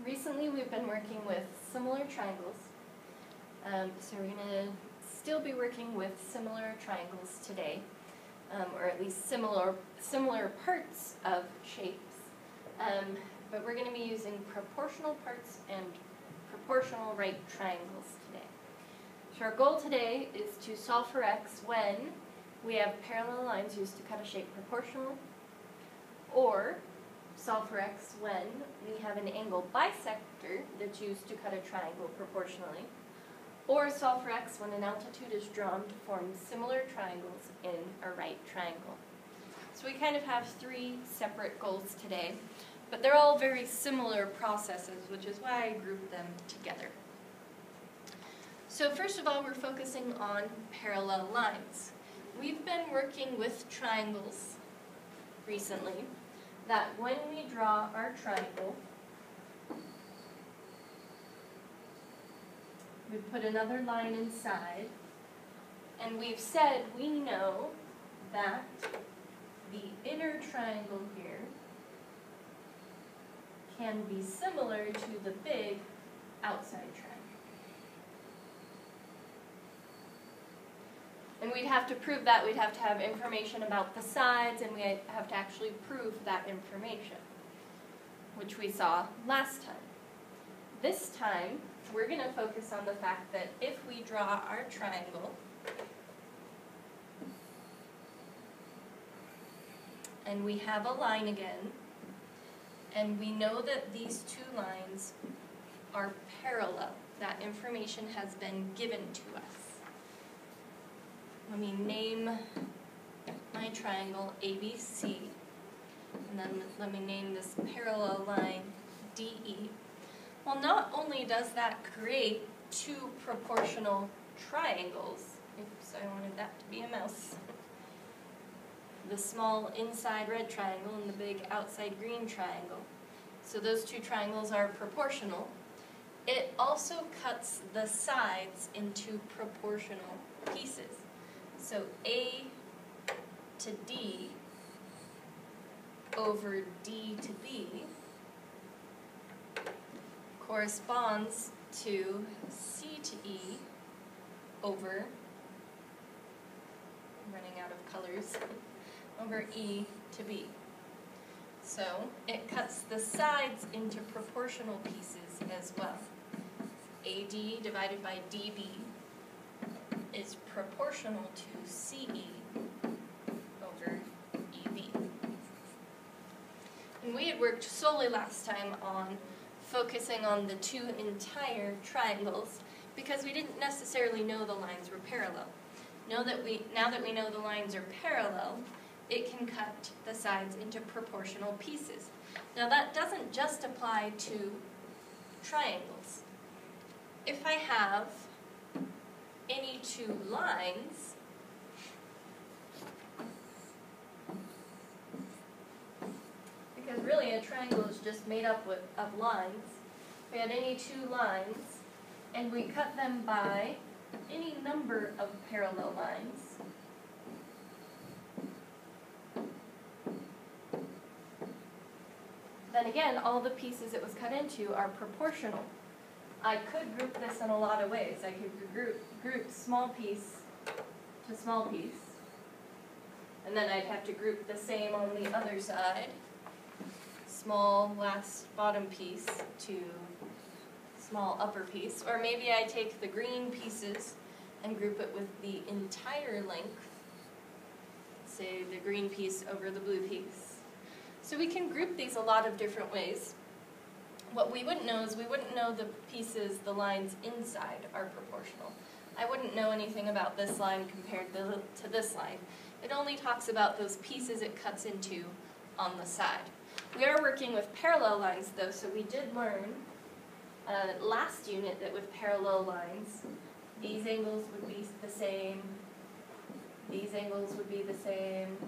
recently we've been working with similar triangles. So we're going to still be working with similar triangles today, or at least similar parts of shapes. But we're going to be using proportional parts and proportional right triangles today. So our goal today is to solve for x when we have parallel lines used to cut a shape proportional, or solve for x when we have an angle bisector that's used to cut a triangle proportionally, or solve for x when an altitude is drawn to form similar triangles in a right triangle. So we kind of have three separate goals today, but they're all very similar processes, which is why I grouped them together. So first of all, we're focusing on parallel lines. We've been working with triangles recently, that when we draw our triangle, we put another line inside, and we've said we know that the inner triangle here can be similar to the big outside triangle. And we'd have to prove that. We'd have to have information about the sides, and we'd have to actually prove that information, which we saw last time. This time, we're going to focus on the fact that if we draw our triangle, and we have a line again, and we know that these two lines are parallel, that information has been given to us. Let me name my triangle ABC, and then let me name this parallel line DE. Well, not only does that create two proportional triangles, oops, I wanted that to be a mouse, the small inside red triangle and the big outside green triangle. So those two triangles are proportional. It also cuts the sides into proportional pieces. So A to D over D to B corresponds to C to E over, I'm running out of colors, over E to B. So it cuts the sides into proportional pieces as well. AD divided by DB is proportional to CE over EB. And we had worked solely last time on focusing on the two entire triangles because we didn't necessarily know the lines were parallel. Now that we know the lines are parallel, it can cut the sides into proportional pieces. Now that doesn't just apply to triangles. If I have any two lines, because really a triangle is just made up of lines. If we had any two lines, and we cut them by any number of parallel lines, then again, all the pieces it was cut into are proportional. I could group this in a lot of ways. I could group small piece to small piece, and then I'd have to group the same on the other side, small last bottom piece to small upper piece, or maybe I take the green pieces and group it with the entire length, say the green piece over the blue piece. So we can group these a lot of different ways. What we wouldn't know is we wouldn't know the pieces, the lines inside are proportional. I wouldn't know anything about this line compared to this line. It only talks about those pieces it cuts into on the side. We are working with parallel lines though, so we did learn last unit that with parallel lines, these angles would be the same, these angles would be the same,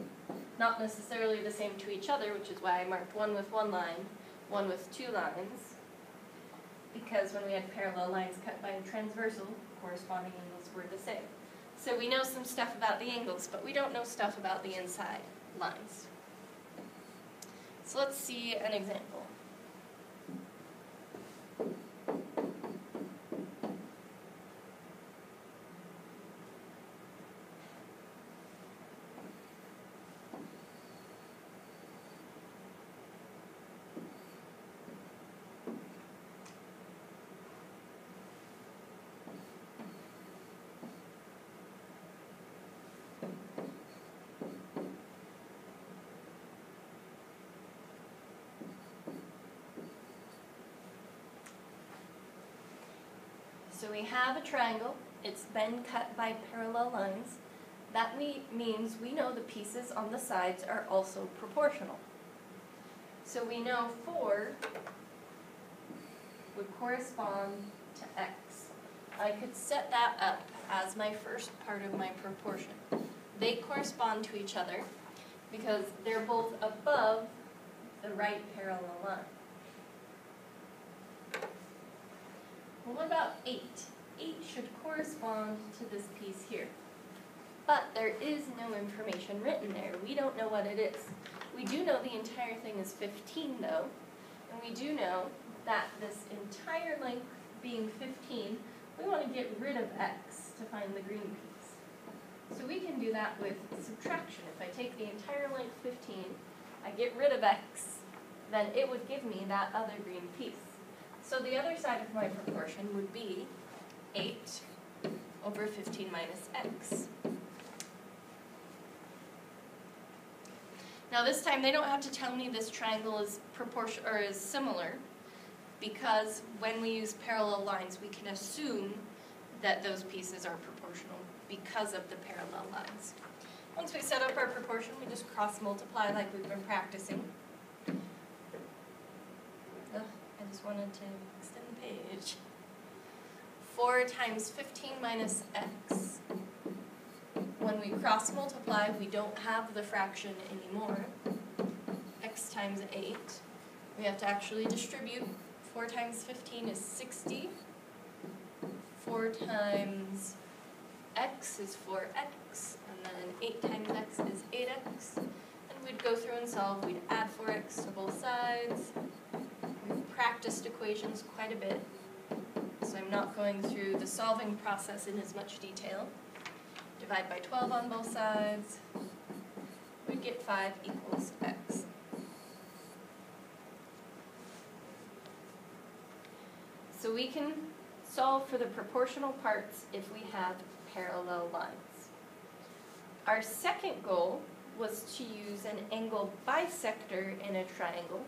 not necessarily the same to each other, which is why I marked one with one line, one with two lines, because when we had parallel lines cut by a transversal, corresponding angles were the same. So we know some stuff about the angles, but we don't know stuff about the inside lines. So let's see an example. So we have a triangle, it's been cut by parallel lines. That means we know the pieces on the sides are also proportional. So we know 4 would correspond to x. I could set that up as my first part of my proportion. They correspond to each other because they're both above the right parallel line. Well, what about 8? 8 should correspond to this piece here. But there is no information written there. We don't know what it is. We do know the entire thing is 15 though, and we do know that this entire length being 15, we want to get rid of x to find the green piece. So we can do that with subtraction. If I take the entire length 15, I get rid of x, then it would give me that other green piece. So the other side of my proportion would be 8 over 15 minus x. Now this time they don't have to tell me this triangle is similar, because when we use parallel lines we can assume that those pieces are proportional because of the parallel lines. Once we set up our proportion, we just cross multiply like we've been practicing. I just wanted to extend the page. 4 times 15 minus x. When we cross multiply, we don't have the fraction anymore. X times 8. We have to actually distribute. 4 times 15 is 60. 4 times x is 4x. And then 8 times x is 8x. And we'd go through and solve. We'd add 4x to both sides. We've practiced equations quite a bit, so I'm not going through the solving process in as much detail. Divide by 12 on both sides. We'd get 5 equals x. So we can solve for the proportional parts if we have parallel lines. Our second goal was to use an angle bisector in a triangle,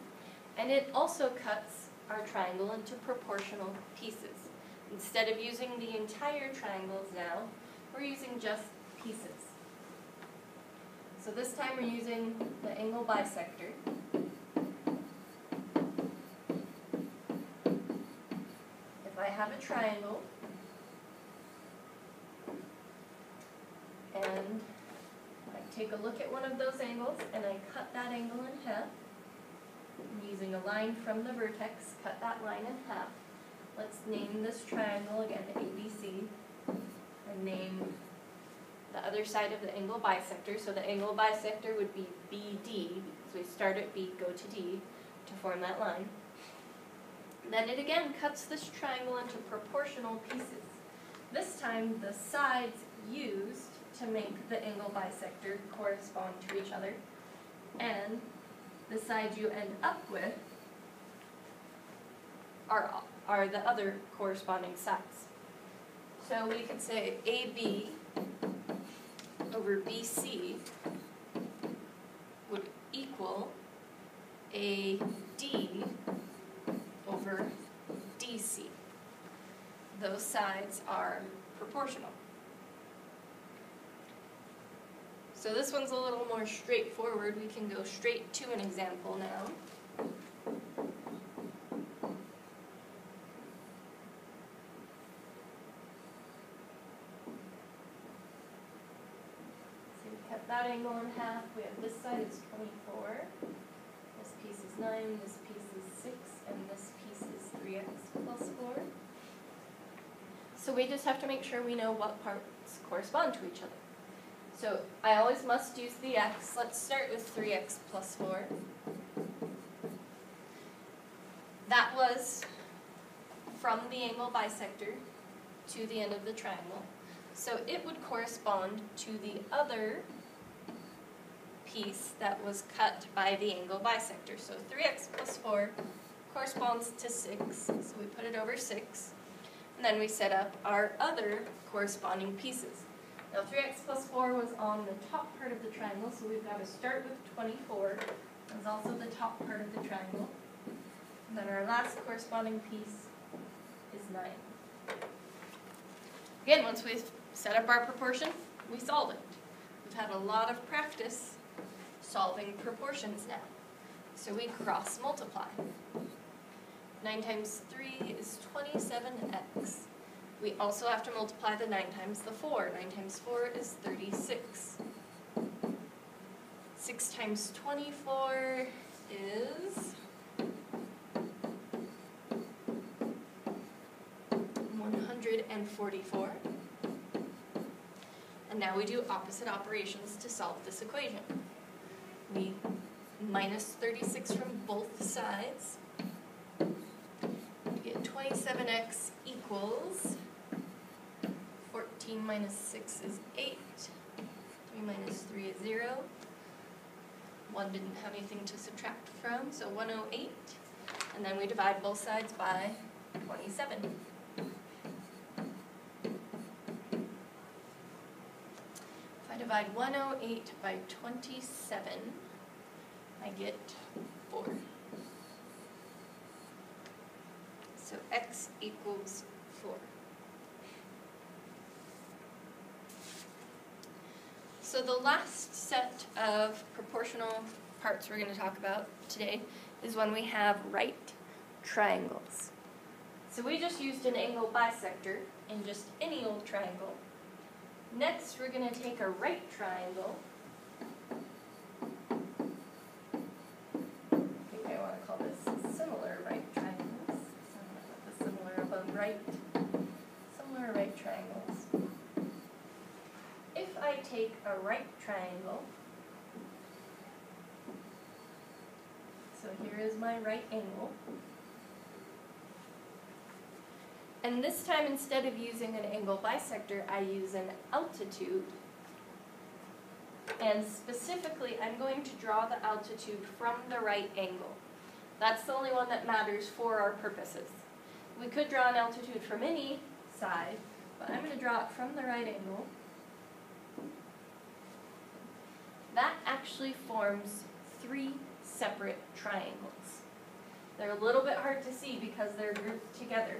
and it also cuts our triangle into proportional pieces. Instead of using the entire triangles now, we're using just pieces. So this time we're using the angle bisector. If I have a triangle, and I take a look at one of those angles and I cut that angle in half, I'm using a line from the vertex, cut that line in half. Let's name this triangle again ABC, and name the other side of the angle bisector. So the angle bisector would be BD, because we start at B, go to D to form that line. Then it again cuts this triangle into proportional pieces. This time the sides used to make the angle bisector correspond to each other, and the sides you end up with are the other corresponding sides. So we could say AB over BC would equal AD over DC. Those sides are proportional. So this one's a little more straightforward. We can go straight to an example now. So we cut that angle in half. We have this side is 24. This piece is 9, this piece is 6, and this piece is 3x plus 4. So we just have to make sure we know what parts correspond to each other. So I always must use the x. Let's start with 3x plus 4. That was from the angle bisector to the end of the triangle. So it would correspond to the other piece that was cut by the angle bisector. So 3x plus 4 corresponds to 6, so we put it over 6. And then we set up our other corresponding pieces. Now 3x plus 4 was on the top part of the triangle, so we've got to start with 24. That's also the top part of the triangle. And then our last corresponding piece is 9. Again, once we've set up our proportion, we solve it. We've had a lot of practice solving proportions now. So we cross multiply. 9 times 3 is 27x. We also have to multiply the 9 times the 4. 9 times 4 is 36. 6 times 24 is 144. And now we do opposite operations to solve this equation. We minus 36 from both sides. We get 27x equals 14 minus 6 is 8. 3 minus 3 is 0. 1 didn't have anything to subtract from, so 108. And then we divide both sides by 27. If I divide 108 by 27, I get 4. So x equals 4. So the last set of proportional parts we're going to talk about today is when we have right triangles. So we just used an angle bisector in just any old triangle. Next, we're going to take a right triangle. I think I want to call this similar right triangles. So I'm going to put the similar above right. Similar right triangles. If I take a right triangle, so here is my right angle, and this time instead of using an angle bisector, I use an altitude, and specifically I'm going to draw the altitude from the right angle. That's the only one that matters for our purposes. We could draw an altitude from any side, but I'm going to draw it from the right angle. That actually forms 3 separate triangles. They're a little bit hard to see because they're grouped together.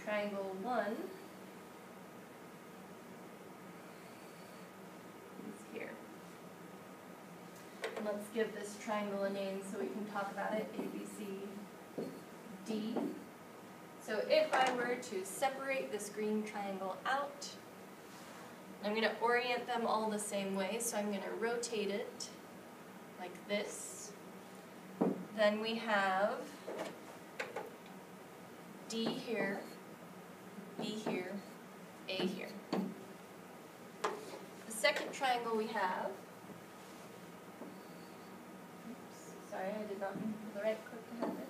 Triangle 1 is here. And let's give this triangle a name so we can talk about it. A, B, C, D. So if I were to separate this green triangle out, I'm going to orient them all the same way, so I'm going to rotate it like this. Then we have D here, B here, A here. The second triangle we have, oops, sorry, I did not mean for the right click to happen.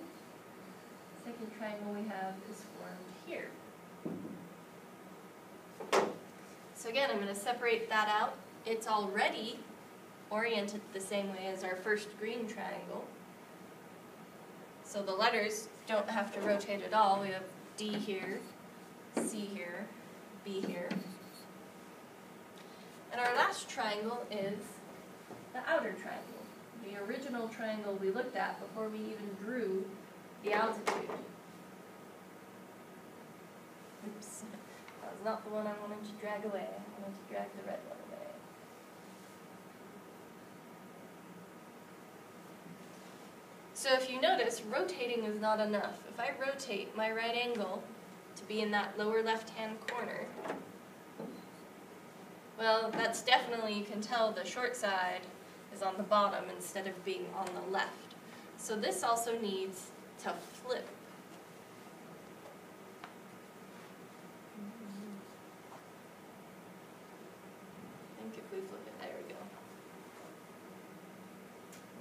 The second triangle we have is formed here. So again, I'm going to separate that out. It's already oriented the same way as our first green triangle. So the letters don't have to rotate at all. We have D here, C here, B here. And our last triangle is the outer triangle, the original triangle we looked at before we even drew the altitude. Oops. That was not the one I wanted to drag away. I wanted to drag the red one away. So if you notice, rotating is not enough. If I rotate my right angle to be in that lower left-hand corner, well, that's definitely, you can tell the short side is on the bottom instead of being on the left. So this also needs to flip. If we flip it, there we go.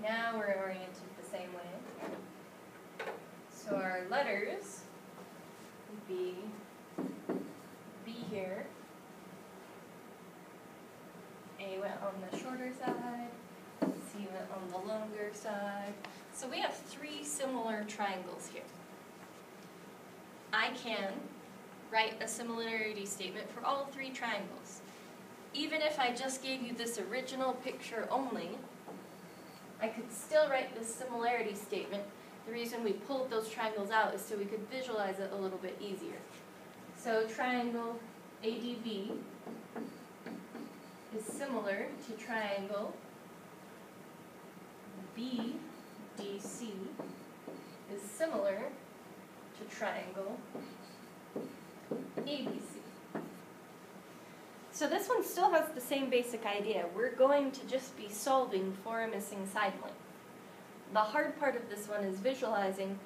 Now we're oriented the same way. So our letters would be B here, A went on the shorter side, C went on the longer side. So we have 3 similar triangles here. I can write a similarity statement for all 3 triangles. Even if I just gave you this original picture only, I could still write this similarity statement. The reason we pulled those triangles out is so we could visualize it a little bit easier. So triangle ADB is similar to triangle BDC is similar to triangle ABC. So this one still has the same basic idea. We're going to just be solving for a missing side length. The hard part of this one is visualizing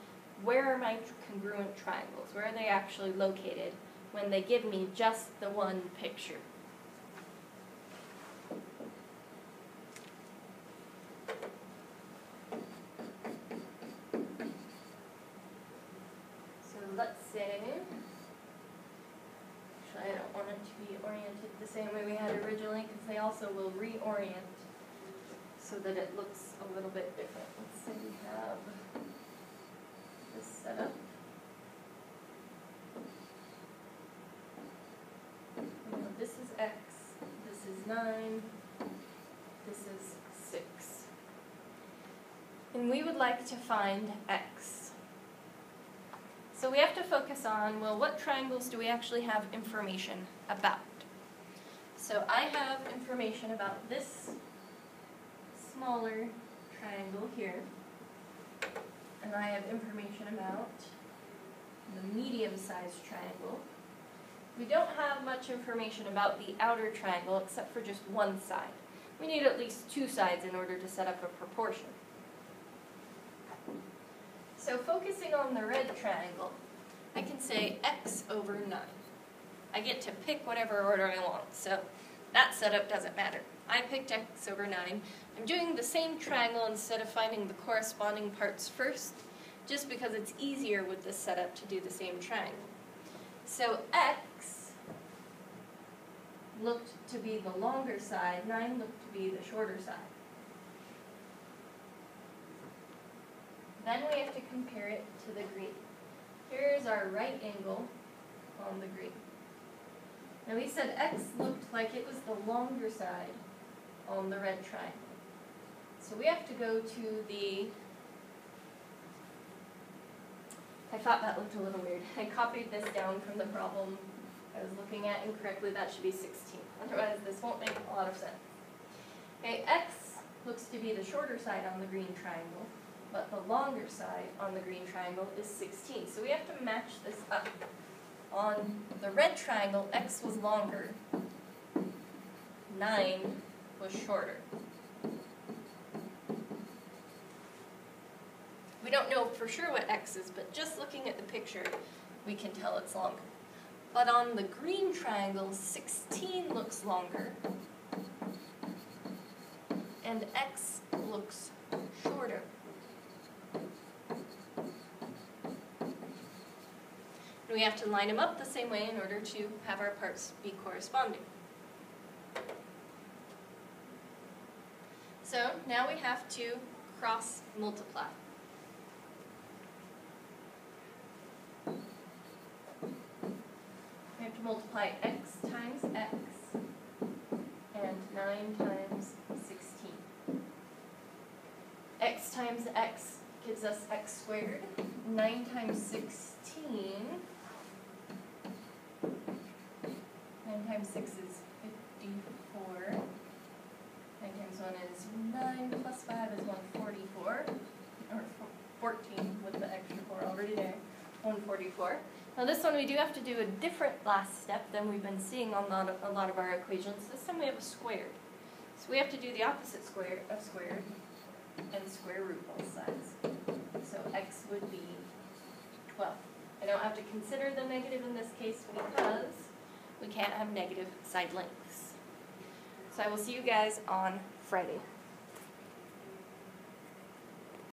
where are my congruent triangles, where are they actually located when they give me just the one picture. So let's say, actually I don't want it to be oriented the same way we had originally because they also will reorient so that it looks a little bit different. Let's say we have this setup. This is x, this is 9, this is 6. And we would like to find x. So we have to focus on, well, what triangles do we actually have information about? So I have information about this smaller triangle here, and I have information about the medium-sized triangle. We don't have much information about the outer triangle except for just one side. We need at least two sides in order to set up a proportion. So focusing on the red triangle, I can say x over 9. I get to pick whatever order I want, so that setup doesn't matter. I picked x over 9. I'm doing the same triangle instead of finding the corresponding parts first, just because it's easier with this setup to do the same triangle. So x looked to be the longer side, 9 looked to be the shorter side. Then we have to compare it to the green. Here's our right angle on the green. Now we said x looked like it was the longer side on the red triangle. So we have to go to the, I thought that looked a little weird. I copied this down from the problem I was looking at incorrectly. That should be 16. Otherwise this won't make a lot of sense. Okay, x looks to be the shorter side on the green triangle, but the longer side on the green triangle is 16. So we have to match this up. On the red triangle, x was longer, 9 was shorter. We don't know for sure what x is, but just looking at the picture, we can tell it's longer. But on the green triangle, 16 looks longer, and x looks shorter. And we have to line them up the same way in order to have our parts be corresponding. So now we have to cross multiply. We have to multiply x times x and 9 times 16. X times x gives us x squared. 9 times 16. 9 times 6 is 54. 9 times 1 is 9, plus 5 is 144. Or 14 with the extra 4 already there. 144. Now this one we do have to do a different last step than we've been seeing on a lot of our equations. This time we have a squared. So we have to do the opposite square of squared and square root both sides. So x would be 12. I don't have to consider the negative in this case because we can't have negative side lengths. So I will see you guys on Friday.